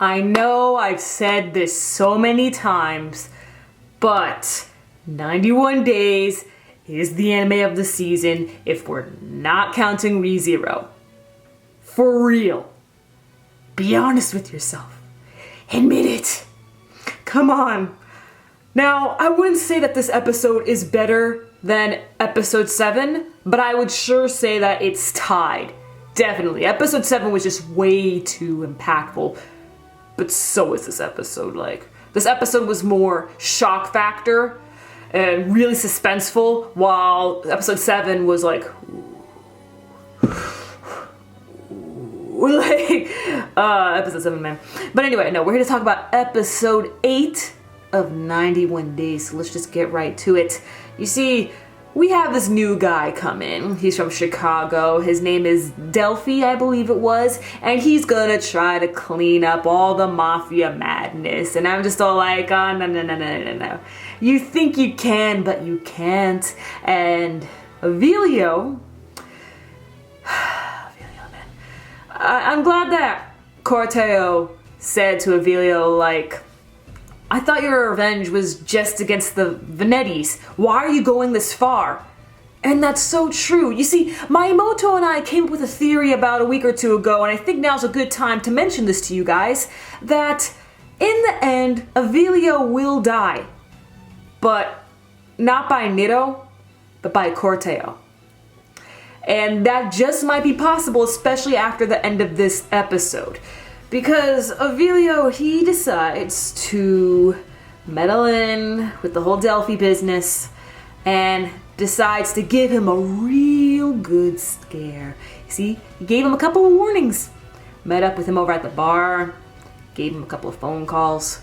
I know I've said this so many times, but 91 Days is the anime of the season if we're not counting ReZero. For real. Be honest with yourself. Admit it. Come on. Now, I wouldn't say that this episode is better than episode 7, but I would sure say that it's tied. Definitely. Episode 7 was just way too impactful. But so is this episode. This episode was more shock factor and really suspenseful, while episode 7 was episode 7, man. But anyway, no, we're here to talk about episode 8 of 91 Days, so let's just get right to it. You see, we have this new guy come in. He's from Chicago. His name is Delphi, I believe it was, and he's gonna try to clean up all the mafia madness. And I'm just all like, oh, no. You think you can, but you can't. And Avilio, man. I'm glad that Corteo said to Avilio, I thought your revenge was just against the Venettis. Why are you going this far? And that's so true. You see, Miyamoto and I came up with a theory about a week or two ago, and I think now's a good time to mention this to you guys, that in the end, Avilio will die. But not by Nitto, but by Corteo. And that just might be possible, especially after the end of this episode. Because Avilio, he decides to meddle in with the whole Delphi business and decides to give him a real good scare. See, he gave him a couple of warnings. Met up with him over at the bar, gave him a couple of phone calls.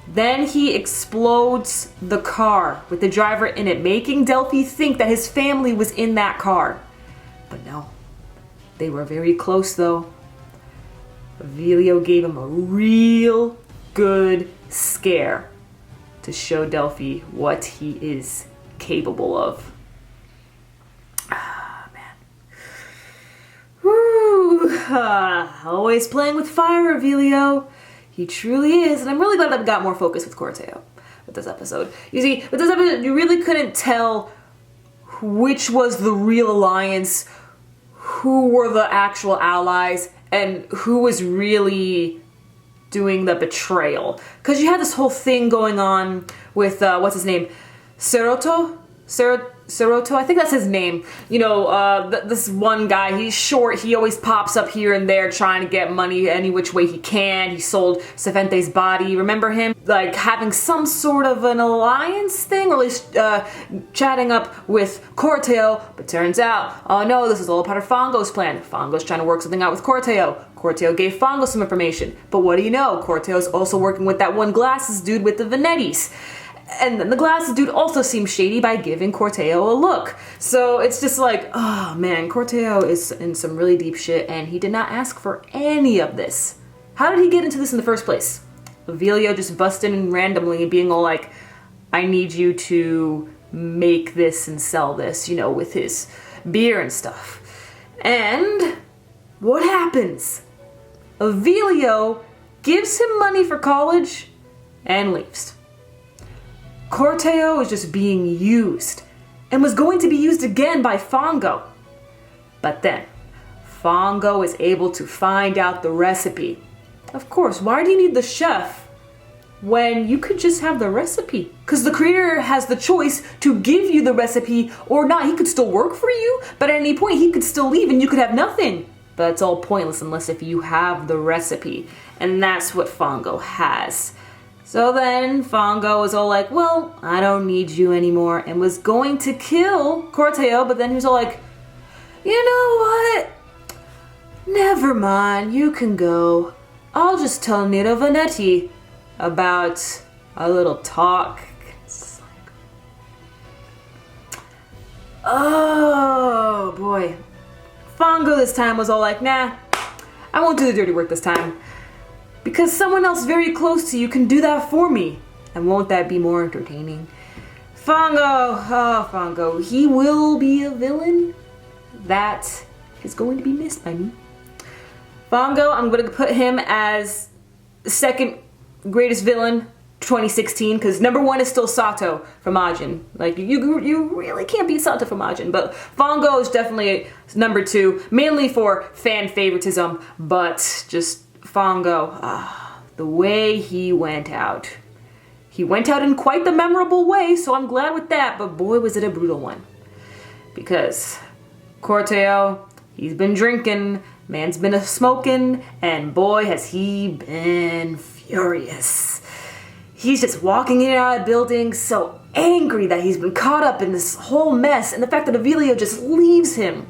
Then he explodes the car with the driver in it, making Delphi think that his family was in that car. But no, they were very close though. Avilio gave him a real good scare to show Delphi what he is capable of. Ah, man. Woo! Always playing with fire, Avilio. He truly is, and I'm really glad that we got more focus with Corteo with this episode. You see, with this episode, you really couldn't tell which was the real alliance, who were the actual allies, and who was really doing the betrayal. Because you had this whole thing going on with, what's his name? Seroto, I think that's his name. You know, this one guy, he's short, he always pops up here and there trying to get money any which way he can. He sold Cevente's body, remember him? Having some sort of an alliance thing, or at least chatting up with Corteo, but turns out, oh no, this is all part of Fango's plan. Fango's trying to work something out with Corteo. Corteo gave Fango some information, but what do you know? Corteo's also working with that one glasses dude with the Venettis. And then the glasses dude also seems shady by giving Corteo a look. So it's just oh man, Corteo is in some really deep shit, and he did not ask for any of this. How did he get into this in the first place? Avilio just busted in randomly and being all I need you to make this and sell this, you know, with his beer and stuff. And what happens? Avilio gives him money for college and leaves. Corteo is just being used, and was going to be used again by Fango. But then, Fango is able to find out the recipe. Of course, why do you need the chef when you could just have the recipe? Because the creator has the choice to give you the recipe or not. He could still work for you, but at any point he could still leave and you could have nothing. But it's all pointless unless if you have the recipe. And that's what Fango has. So then Fango was all well, I don't need you anymore, and was going to kill Corteo, but then he was all you know what? Never mind, you can go. I'll just tell Nitto Venetti about a little talk. It's oh boy. Fango this time was all nah, I won't do the dirty work this time. Because someone else very close to you can do that for me. And won't that be more entertaining? Fango, he will be a villain that is going to be missed by me. Fango, I'm going to put him as second greatest villain 2016, because number one is still Sato from Majin. Like, you really can't beat Sato from Majin, but Fango is definitely number two, mainly for fan favoritism, but just Fango, the way he went out. He went out in quite the memorable way, so I'm glad with that, but boy was it a brutal one. Because Corteo, he's been drinking, man's been smoking, and boy has he been furious. He's just walking in and out of buildings so angry that he's been caught up in this whole mess, and the fact that Avilio just leaves him.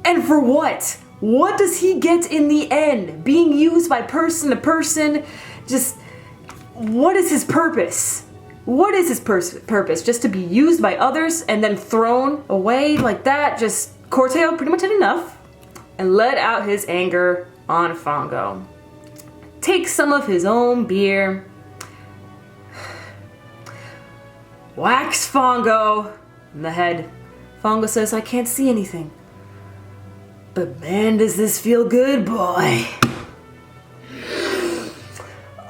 And for what? What does he get in the end? Being used by person to person? Just, what is his purpose? What is his purpose? Just to be used by others and then thrown away like that? Just, Corteo pretty much had enough and let out his anger on Fango. Takes some of his own beer, whacks Fango in the head. Fango says, I can't see anything. But man, does this feel good, boy.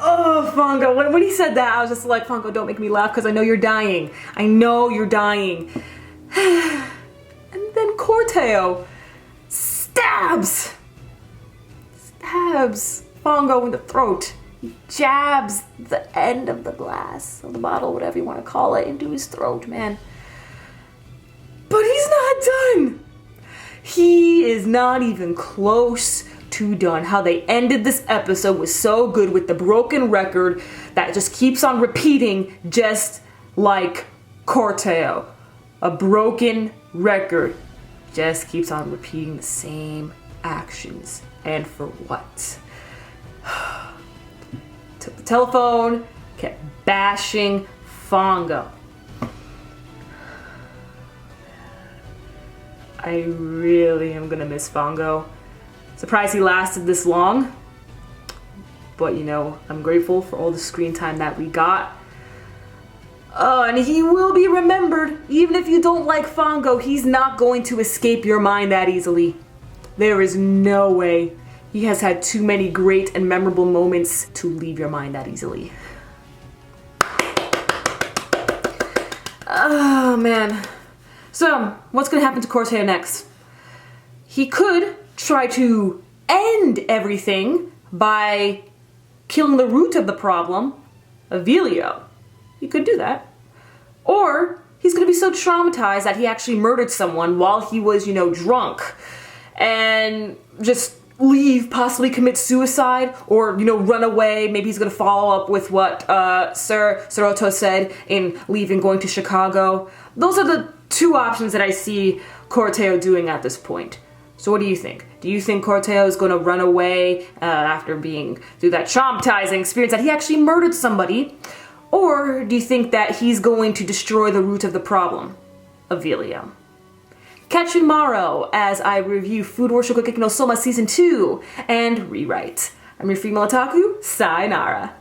Oh, Fango, when he said that, I was just like, Fango, don't make me laugh because I know you're dying. I know you're dying. And then Corteo stabs Fango in the throat. He jabs the end of the glass, or the bottle, whatever you want to call it, into his throat, man. But he's not done. He is not even close to done. How they ended this episode was so good with the broken record that just keeps on repeating, just like Corteo. A broken record just keeps on repeating the same actions. And for what? Took the telephone, kept bashing Fango. I really am gonna miss Fango. Surprised he lasted this long. But you know, I'm grateful for all the screen time that we got. Oh, and he will be remembered. Even if you don't like Fango, he's not going to escape your mind that easily. There is no way. He has had too many great and memorable moments to leave your mind that easily. Oh, man. So, what's going to happen to Corteo next? He could try to end everything by killing the root of the problem, Avilio. He could do that. Or he's going to be so traumatized that he actually murdered someone while he was, drunk. And just leave, possibly commit suicide, or, run away. Maybe he's going to follow up with what Sir Soroto said in leaving, going to Chicago. Those are the two options that I see Corteo doing at this point. So what do you think? Do you think Corteo is going to run away after being through that traumatizing experience that he actually murdered somebody? Or do you think that he's going to destroy the root of the problem, Avilio? Catch you tomorrow as I review Food War Shokugeki no Soma Season 2 and Rewrite. I'm your female otaku, sayonara.